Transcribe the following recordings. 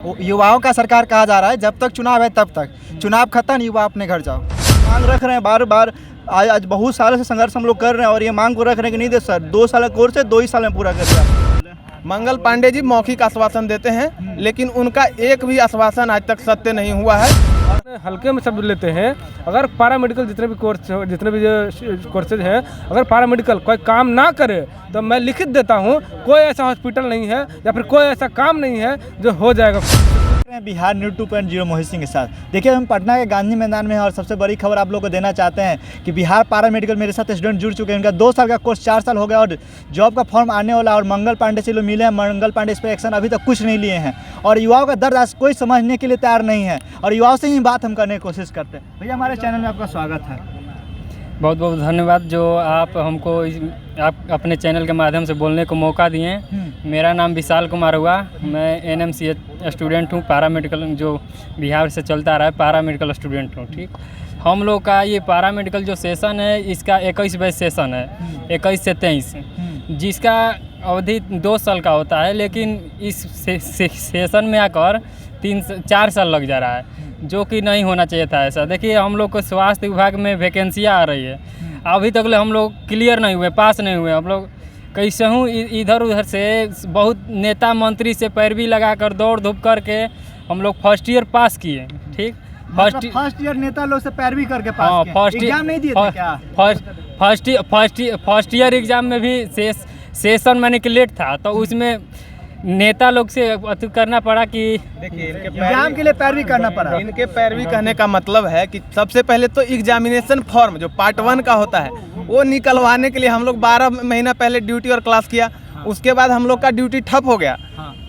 युवाओं का सरकार कहा जा रहा है, जब तक चुनाव है तब तक, चुनाव खत्म युवा अपने घर जाओ। मांग रख रहे हैं बार बार, आज बहुत सालों से संघर्ष हम लोग कर रहे हैं और ये मांग को रख रहे हैं कि नहीं दे सर, 2 साल का कोर्स है 2 ही साल में पूरा कर दिया। मंगल पांडे जी मौखिक आश्वासन देते हैं, लेकिन उनका एक भी आश्वासन आज तक सत्य नहीं हुआ है। हल्के में शब्द लेते हैं, अगर पैरामेडिकल जितने भी कोर्सेज हैं, अगर पैरामेडिकल कोई काम ना करे तो मैं लिखित देता हूँ, कोई ऐसा हॉस्पिटल नहीं है या फिर कोई ऐसा काम नहीं है जो हो जाएगा। बिहार न्यूज़ 2.0 मोहित सिंह के साथ। देखिए हम पटना के गांधी मैदान में हैं और सबसे बड़ी खबर आप लोगों को देना चाहते हैं कि बिहार पैरामेडिकल मेरे साथ स्टूडेंट जुड़ चुके हैं। उनका 2 साल का कोर्स 4 साल हो गया और जॉब का फॉर्म आने वाला, और मंगल पांडे से लोग मिले हैं। मंगल पांडे इस पर एक्शन अभी तक कुछ नहीं लिए हैं और युवाओं का दर्द आज कोई समझने के लिए तैयार नहीं है और युवाओं से ही बात हम करने की कोशिश करते हैं। भैया हमारे चैनल में आपका स्वागत है। बहुत बहुत धन्यवाद जो आप हमको आप अपने चैनल के माध्यम से बोलने को मौका दिए। मेरा नाम विशाल कुमार हुआ, मैं NMCH स्टूडेंट हूँ, पैरामेडिकल जो बिहार से चलता रहा है, पैरामेडिकल स्टूडेंट हूँ। ठीक, हम लोग का ये पैरामेडिकल जो सेशन है इसका 21वां सेशन है, 21 से 23, जिसका अवधि 2 साल का होता है, लेकिन इस सेशन में आकर 4 साल लग जा रहा है, जो कि नहीं होना चाहिए था ऐसा। देखिए हम लोग को स्वास्थ्य विभाग में वैकेंसियाँ आ रही है, अभी तक हम लोग क्लियर नहीं हुए, पास नहीं हुए। हम लोग कैसे हूँ इधर उधर से बहुत नेता मंत्री से पैरवी लगाकर दौड़ धूप करके हम लोग फर्स्ट ईयर पास किए। ठीक, फर्स्ट ईयर नेता लोग से पैरवी करके पास किए। एग्जाम नहीं दिए थे क्या? फर्स्ट ईयर एग्जाम में भी सेशन मैंने के लेट था, तो उसमें नेता लोग से करना पड़ा कि देखिए एग्जाम के लिए पैरवी करना पड़ा। इनके पैरवी कहने का मतलब है कि सबसे पहले तो एग्जामिनेशन फॉर्म जो पार्ट 1 का होता है वो निकलवाने के लिए हम लोग 12 महीना पहले ड्यूटी और क्लास किया। उसके बाद हम लोग का ड्यूटी ठप हो गया,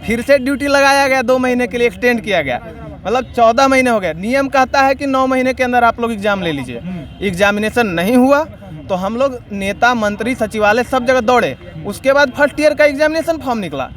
फिर से ड्यूटी लगाया गया, 2 महीने के लिए एक्सटेंड किया गया, मतलब 14 महीने हो गए। नियम कहता है कि 9 महीने के अंदर आप लोग एग्जाम ले लीजिए। एग्जामिनेशन नहीं हुआ तो हम लोग नेता मंत्री सचिवालय सब जगह दौड़े। उसके बाद फर्स्ट ईयर का एग्जामिनेशन फॉर्म निकला,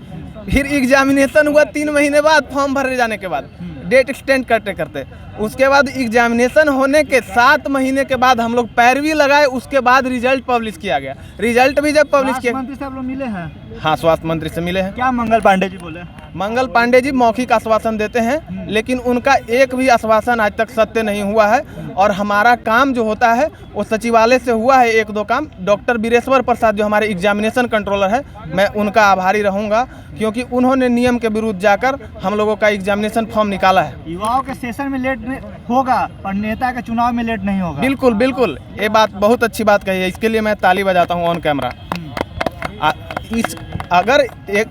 फिर एग्जामिनेशन हुआ 3 महीने बाद, फॉर्म भरे जाने के बाद, डेट एक्सटेंड करते करते। उसके बाद एग्जामिनेशन होने के 7 महीने के बाद हम लोग पैरवी लगाए, उसके बाद रिजल्ट पब्लिश किया गया। रिजल्ट भी जब पब्लिश किया, मंत्री से आप लोग मिले हैं? हाँ, स्वास्थ्य मंत्री से मिले हैं। क्या मंगल पांडे जी बोले? मंगल पांडे जी मौखिक आश्वासन देते हैं, लेकिन उनका एक भी आश्वासन आज तक सत्य नहीं हुआ है। और हमारा काम जो होता है वो सचिवालय से हुआ है 1-2 काम। डॉक्टर बीरेश्वर प्रसाद जो हमारे एग्जामिनेशन कंट्रोलर है, मैं उनका आभारी रहूंगा, क्योंकि उन्होंने नियम के विरुद्ध जाकर हम लोगों का एग्जामिनेशन फॉर्म निकाला है। युवाओं के सेशन में लेट होगा पर नेता के चुनाव में लेट नहीं होगा। बिल्कुल बिल्कुल, ये बात बहुत अच्छी बात कही है, इसके लिए मैं ताली बजाता हूँ ऑन कैमरा। अगर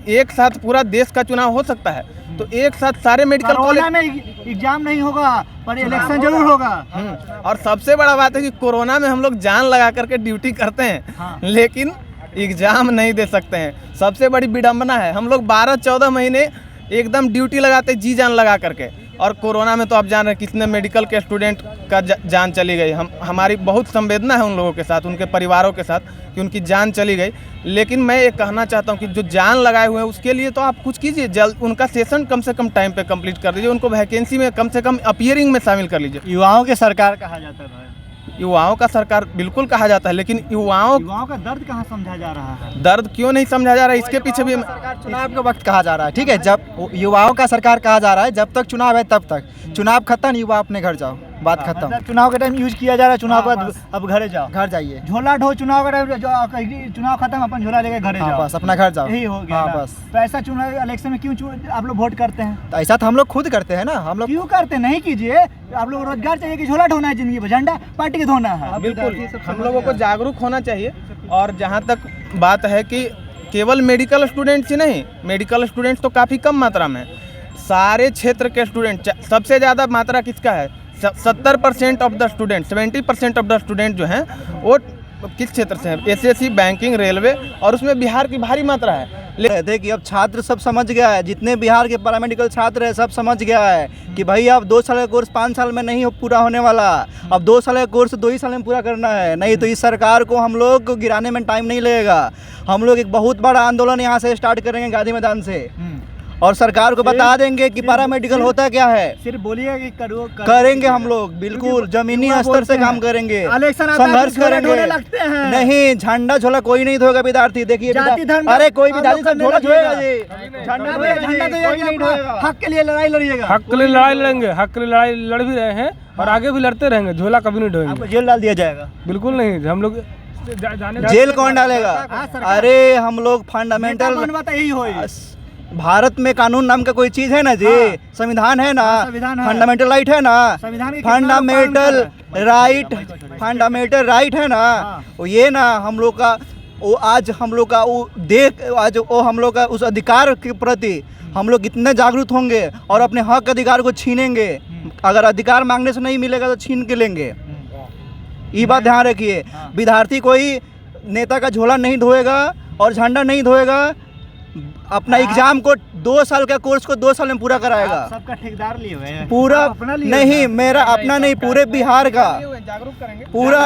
एक साथ पूरा देश का चुनाव हो सकता है तो एक साथ सारे मेडिकल कॉलेज में एग्जाम नहीं होगा पर इलेक्शन जरूर होगा। और सबसे बड़ा बात है कि कोरोना में हम लोग जान लगा करके ड्यूटी करते हैं, लेकिन एग्जाम नहीं दे सकते हैं। सबसे बड़ी विडंबना है, हम लोग 12-14 महीने एकदम ड्यूटी लगाते जी जान लगा करके, और कोरोना में तो आप जान रहे हैं कितने मेडिकल के स्टूडेंट का जान चली गई। हमारी बहुत संवेदना है उन लोगों के साथ, उनके परिवारों के साथ, कि उनकी जान चली गई। लेकिन मैं ये कहना चाहता हूँ कि जो जान लगाए हुए हैं उसके लिए तो आप कुछ कीजिए, जल्द उनका सेशन कम से कम टाइम पे कंप्लीट कर दीजिए, उनको वैकेंसी में कम से कम अपीयरिंग में शामिल कर लीजिए। युवाओं के सरकार कहा जाता है, युवाओं का सरकार बिल्कुल कहा जाता है, लेकिन युवाओं का दर्द कहाँ समझा जा रहा है? दर्द क्यों नहीं समझा जा रहा है, इसके पीछे भी चुनाव के वक्त कहा जा रहा है। ठीक है, जब युवाओं का सरकार कहा जा रहा है, जब तक चुनाव है तब तक, चुनाव खत्म युवा अपने घर जाओ, बात खत्म। मतलब चुनाव के टाइम यूज किया जा रहा है, चुनाव के बाद अब घरे जाओ, घर जाइए, झोला ढो। चुनाव का टाइम, चुनाव खत्म, अपन झोला लेके घरे जाओ, बस अपना घर जाओ, यही हो गया। हाँ, बस। तो ऐसा चुनाव इलेक्शन में क्यों आप लोग वोट करते हैं? तो ऐसा तो हम लोग खुद करते हैं ना, हम लोग क्यों करते नहीं कीजिए। आप लोग रोजगार चाहिए कि झोला ढोना है जिंदगी में, झंडा पार्टी के धोना है? बिल्कुल, हम लोगों को जागरूक होना चाहिए। और जहाँ तक बात है कि केवल मेडिकल स्टूडेंट्स ही नहीं, मेडिकल स्टूडेंट्स तो काफ़ी कम मात्रा में है, सारे क्षेत्र के स्टूडेंट। सबसे ज़्यादा मात्रा किसका है? 70% of the student, 70% of the student जो हैं वो किस क्षेत्र से हैं? SSC, बैंकिंग, रेलवे, और उसमें बिहार की भारी मात्रा है। देखिए अब छात्र सब समझ गया है, जितने बिहार के पैरामेडिकल छात्र हैं सब समझ गया है कि भाई अब 2 साल का कोर्स 5 साल में नहीं पूरा होने वाला, अब 2 साल का कोर्स 2 ही साल में पूरा करना है। नहीं तो इस सरकार को हम लोग को गिराने में टाइम नहीं लगेगा। हम लोग एक बहुत बड़ा आंदोलन यहाँ से स्टार्ट करेंगे गांधी मैदान से, और सरकार को बता देंगे कि पैरामेडिकल होता क्या है। सिर्फ बोलिए कि करेंगे हम लोग, बिल्कुल जमीनी स्तर से काम करेंगे, इलेक्शन आता है तो संघर्ष झोला ढोने करेंगे। लगते हैं। नहीं, झंडा झोला कोई नहीं धोएगा विद्यार्थी। देखिए जाति धर्म अरे कोई का विद्यार्थी आलोचन झोला नहीं धोएगा लगेगा। जी, झंडा तो ये कि अपना हक के लिए लड़ाई लड़िएगा। हक के लिए लड़ाई लड़ेंगे, हक के लिए लड़ाई लड़ भी रहे हैं और आगे भी लड़ते रहेंगे। झोला कभी नहीं आपको ढोएंगे, जेल डाल दिया जाएगा। बिल्कुल नहीं। हम लोग जेल कौन डालेगा? अरे हम लोग फंडामेंटल, यही हो भारत में कानून नाम का कोई चीज है ना जी, संविधान है ना, संविधान है। फंडामेंटल राइट है ना, संविधान के कितना फंडामेंटल राइट, फंडामेंटल राइट है ना। वो ये ना हम लोग का वो आज हम लोग का वो देख आज वो हम लोग का उस अधिकार के प्रति हम लोग इतने जागरूक होंगे और अपने हक अधिकार को छीनेंगे। अगर अधिकार मांगने से नहीं मिलेगा तो छीन के लेंगे। ये बात ध्यान रखिए। विद्यार्थी कोई नेता का झोला नहीं धोएगा और झंडा नहीं धोएगा। अपना एग्जाम को 2 साल का कोर्स को 2 साल में पूरा कराएगा। सबका ठेकेदार लिए हुए हैं। पूरा अपना लिए नहीं, मेरा अपना नहीं, पूरे बिहार का जागरूक करेंगे पूरा।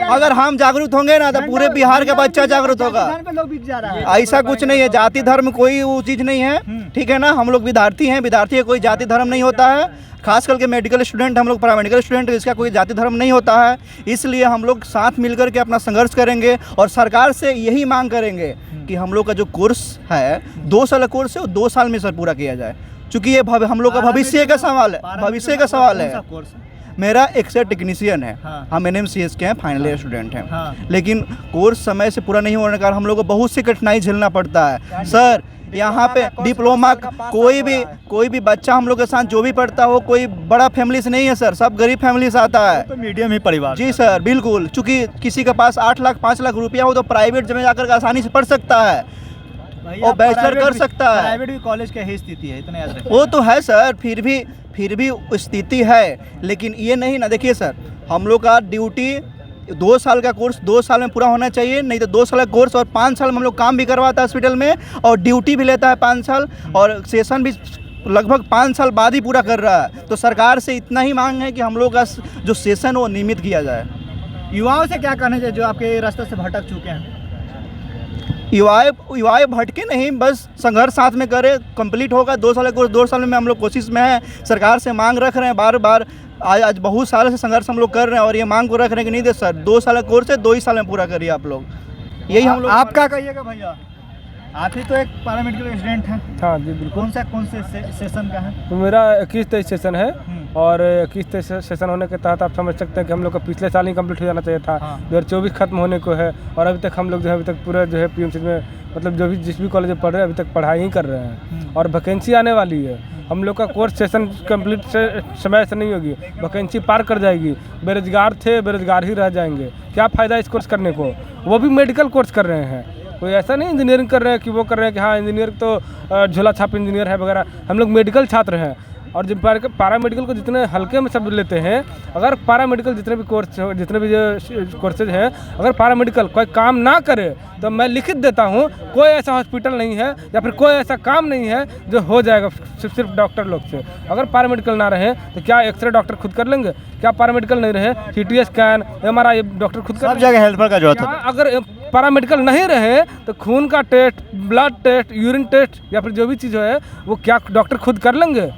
अगर हम जागरूक होंगे ना तो पूरे बिहार का बच्चा जागरूक होगा। पे लोग बिक जा रहा है। ऐसा कुछ नहीं है, जाति धर्म कोई वो चीज़ नहीं है, ठीक है ना। हम लोग विद्यार्थी हैं, विद्यार्थी का कोई जाति धर्म नहीं होता है। खास करके मेडिकल स्टूडेंट, हम लोग पैरामेडिकल स्टूडेंट, इसका कोई जाति धर्म नहीं होता है। इसलिए हम लोग साथ मिलकर के अपना संघर्ष करेंगे और सरकार से यही मांग करेंगे कि हम लोग का जो कोर्स है 2 साल का कोर्स है वो 2 साल में सर पूरा किया जाए, क्योंकि ये हम लोग का भविष्य का सवाल है, भविष्य का सवाल है। मेरा एक्सरे टेक्नीशियन है, हम NMCS के हैं, फाइनल ईयर स्टूडेंट हैं, लेकिन कोर्स समय से पूरा नहीं होने के कारण हम लोग को बहुत सी कठिनाई झेलना पड़ता है सर। यहाँ पे डिप्लोमा कोई भी बच्चा हम लोग के साथ जो भी पढ़ता हो, कोई बड़ा फैमिली से नहीं है सर, सब गरीब फैमिली से आता है। तो मीडियम ही परिवार। जी सर, बिल्कुल। चूँकि किसी के पास 8 लाख 5 लाख रुपया हो तो प्राइवेट में जाकर के आसानी से पढ़ सकता है और बैचलर कर सकता है। प्राइवेट भी कॉलेज का ही स्थिति है, इतना याद रखिए। वो तो है सर, फिर भी स्थिति है, लेकिन ये नहीं ना। देखिए सर, हम लोग का ड्यूटी 2 साल का कोर्स 2 साल में पूरा होना चाहिए, नहीं तो 2 साल का कोर्स और 5 साल में हम लोग काम भी करवाता है हॉस्पिटल में और ड्यूटी भी लेता है 5 साल और सेशन भी लगभग 5 साल बाद ही पूरा कर रहा है। तो सरकार से इतना ही मांग है कि हम लोग का जो सेशन वो नियमित किया जाए। युवाओं से क्या कहना चाहिए जो आपके रास्ते से भटक चुके हैं? युवाएं भटके नहीं, बस संघर्ष साथ में करें, कंप्लीट होगा 2 साल का कोर्स 2 साल में हम लोग कोशिश में हैं। सरकार से मांग रख रहे हैं बार बार, आज बहुत सालों से संघर्ष हम लोग कर रहे हैं और ये मांग को रख रहे हैं कि नहीं दे सर 2 साल का कोर्स है 2 ही साल में पूरा करिए आप लोग। यही हम लोग। आप क्या कहिएगा भैया? आप ही तो एक पैरामेडिकल स्टूडेंट हैं। हाँ जी बिल्कुल। कौन से सेशन का है? तो मेरा 21-23 सेशन है और 21-23 सेशन होने के तहत आप समझ सकते हैं कि हम लोग का पिछले साल ही कंप्लीट हो जाना चाहिए था। 2024 खत्म होने को है और अभी तक हम लोग जो है अभी तक पूरा जो है PMC में मतलब जो भी जिस भी कॉलेज में पढ़ रहे हैं अभी तक पढ़ाई ही कर रहे हैं और वैकेंसी आने वाली है। हम लोग का कोर्स सेशन कंप्लीट समय से नहीं होगी, वैकेंसी पार कर जाएगी। बेरोजगार थे, बेरोजगार ही रह जाएंगे। क्या फ़ायदा इस कोर्स करने को? वो भी मेडिकल कोर्स कर रहे हैं, कोई ऐसा नहीं इंजीनियरिंग कर रहे हैं कि वो कर रहे हैं कि हाँ इंजीनियर तो झोला छाप इंजीनियर है वगैरह। हम लोग मेडिकल छात्र हैं और जब पैरामेडिकल को जितने हल्के में सब लेते हैं, अगर पैरामेडिकल जितने भी कोर्सेज हैं, अगर पैरामेडिकल कोई काम ना करे तो मैं लिखित देता हूँ कोई ऐसा हॉस्पिटल नहीं है या फिर कोई ऐसा काम नहीं है जो हो जाएगा सिर्फ डॉक्टर लोग से। अगर पैरामेडिकल ना रहे तो क्या एक्सरे डॉक्टर खुद कर लेंगे? क्या पैरामेडिकल नहीं रहे CT स्कैन MRI डॉक्टर खुद कर? सब जगह हेल्पर का जरूरत है। अगर पैरामेडिकल नहीं रहे तो खून का test, blood test, urine test या फिर जो भी चीज़ है वो क्या डॉक्टर खुद कर लेंगे?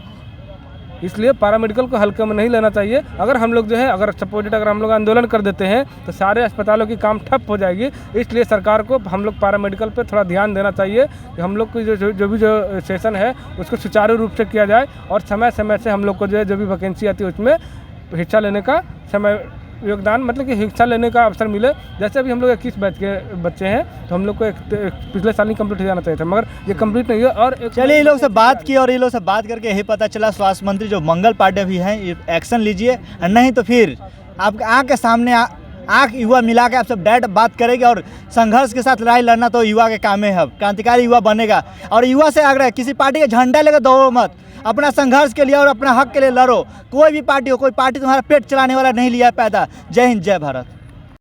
इसलिए पैरामेडिकल को हल्के में नहीं लेना चाहिए। अगर हम लोग जो है अगर सपोजिट अगर हम लोग आंदोलन कर देते हैं तो सारे अस्पतालों की काम ठप हो जाएगी। इसलिए सरकार को हम लोग पैरामेडिकल पे थोड़ा ध्यान देना चाहिए कि हम लोग की जो भी सेशन है उसको सुचारू रूप से किया जाए और समय समय से हम लोग को जो है जो भी वैकेंसी आती है उसमें हिस्सा लेने का समय योगदान मतलब कि हिस्सा लेने का अवसर मिले। जैसे अभी हम लोग 21 बैच के बच्चे हैं तो हम लोग को पिछले साल ही कंप्लीट हो जाना चाहिए था, मगर ये कंप्लीट नहीं है। और चलिए इन लोग से बात की और इन लोग से बात करके यही पता चला स्वास्थ्य मंत्री जो मंगल पांडे भी हैं ये एक्शन लीजिए, नहीं तो फिर आपके आँख के सामने आँख युवा मिला के आप सब डायरेक्ट बात करेंगे और संघर्ष के साथ लड़ाई लड़ना तो युवा के काम है। क्रांतिकारी युवा बनेगा और युवा से आग्रह किसी पार्टी का झंडा लेकर दौड़ो मत, अपना संघर्ष के लिए और अपना हक के लिए लड़ो। कोई भी पार्टी हो, कोई पार्टी तुम्हारा पेट चलाने वाला नहीं लिया पैदा। जय हिंद, जय भारत।